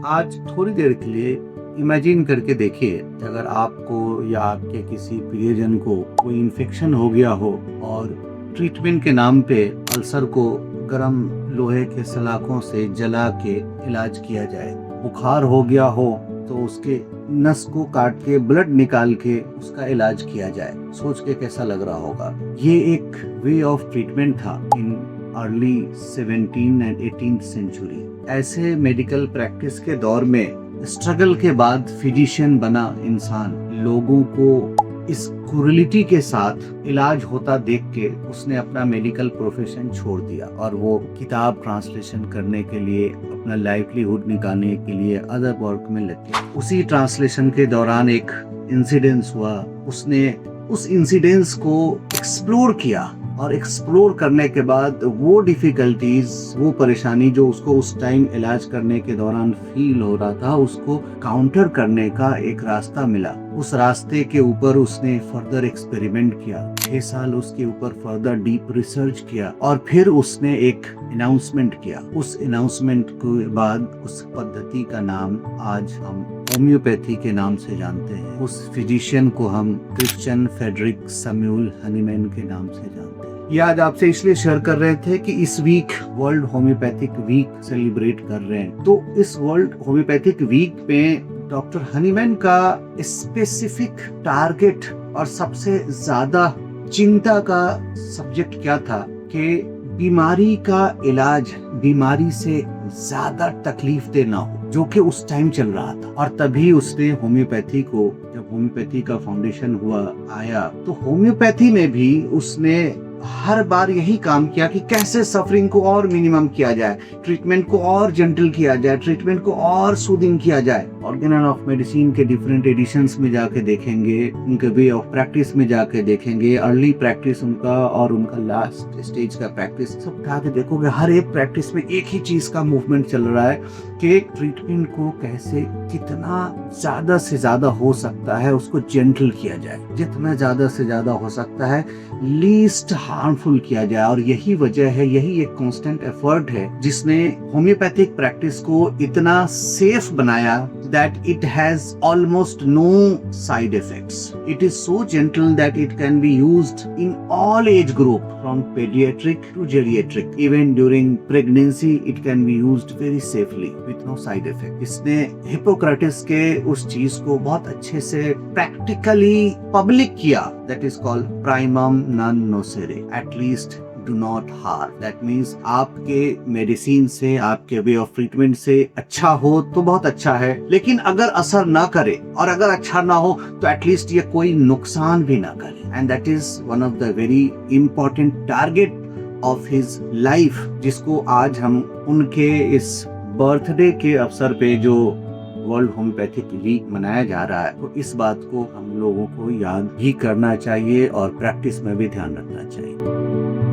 आज थोड़ी देर के लिए इमेजिन करके देखिए, अगर आपको या आपके किसी प्रियजन को कोई इन्फेक्शन हो गया हो और ट्रीटमेंट के नाम पे अल्सर को गरम लोहे के सलाखों से जला के इलाज किया जाए। बुखार हो गया हो तो उसके नस को काट के ब्लड निकाल के उसका इलाज किया जाए। सोच के कैसा लग रहा होगा। ये एक वे ऑफ ट्रीटमेंट था in early 17 and 18th century. ऐसे मेडिकल प्रैक्टिस के दौर में स्ट्रगल के बाद फिजिशियन बना इंसान लोगों को इस क्रूरलिटी के साथ इलाज होता देख के उसने अपना मेडिकल प्रोफेशन छोड़ दिया और वो किताब ट्रांसलेशन करने के लिए, अपना लाइवलीहुड निकालने के लिए अदर वर्क में लग गया। उसी ट्रांसलेशन के दौरान एक इंसिडेंस हुआ। उसने उस इंसिडेंस को एक्सप्लोर किया और एक्सप्लोर करने के बाद वो डिफिकल्टीज, वो परेशानी जो उसको उस टाइम इलाज करने के दौरान फील हो रहा था, उसको काउंटर करने का एक रास्ता मिला। उस रास्ते के ऊपर उसने फर्दर एक्सपेरिमेंट किया। 6 साल उसके ऊपर फर्दर डीप रिसर्च किया और फिर उसने एक अनाउंसमेंट किया। उस अनाउंसमेंट के बाद उस पद्धति का नाम आज हम होम्योपैथी के नाम से जानते हैं। उस फिजिशियन को हम क्रिश्चियन फ्रेडरिक सैमुअल हनीमैन के नाम से जानते हैं। ये आज आपसे इसलिए शेयर कर रहे थे कि इस week world homeopathic week celebrate कर रहे हैं। तो इस वर्ल्ड होम्योपैथिक वीक में डॉक्टर हनीमैन का स्पेसिफिक टारगेट और सबसे ज्यादा चिंता का सब्जेक्ट क्या था कि बीमारी का इलाज बीमारी से ज्यादा तकलीफ दे ना हो, जो कि उस टाइम चल रहा था। और तभी उसने होम्योपैथी को, जब होम्योपैथी का फाउंडेशन हुआ आया, तो होम्योपैथी में भी उसने हर बार यही काम किया कि कैसे सफरिंग को और मिनिमम किया जाए, ट्रीटमेंट को और जेंटल किया जाए, ट्रीटमेंट को और सूदिंग किया जाए। ऑर्गेनल ऑफ मेडिसिन के डिफरेंट एडिशंस में जाके देखेंगे, उनके वे ऑफ प्रैक्टिस में जाके देखेंगे, अर्ली प्रैक्टिस उनका और उनका लास्ट स्टेज का प्रैक्टिस सब उठा के देखोगे। हर एक प्रैक्टिस में एक ही चीज का मूवमेंट चल रहा है कि ट्रीटमेंट को कैसे कितना ज्यादा से ज्यादा हो सकता है उसको जेंटल किया जाए, जितना ज्यादा से ज्यादा हो सकता है लीस्ट हार्मफुल किया जाए। और यही वजह है, यही एक कांस्टेंट एफर्ट है जिसने होम्योपैथिक प्रैक्टिस को इतना सेफ बनाया that it has almost no side effects. It is so gentle that it can be used in all age group from pediatric to geriatric. Even during pregnancy it can be used very safely with no side effect. इसने Hippocrates के उस चीज को बहुत अच्छे से practically public किया। That is called primum non nocere. At least do not harm. That means आपके मेडिसिन से, आपके वे ऑफ ट्रीटमेंट से अच्छा हो तो बहुत अच्छा है, लेकिन अगर असर ना करे और अगर अच्छा ना हो तो एटलीस्ट ये कोई नुकसान भी ना करे। And that is one of the very important target of his life, जिसको आज हम उनके इस बर्थडे के अवसर पे जो वर्ल्ड होम्योपैथिक वीक मनाया जा रहा है, तो इस बात को हम लोगों को याद भी करना चाहिए और प्रैक्टिस में भी ध्यान रखना चाहिए।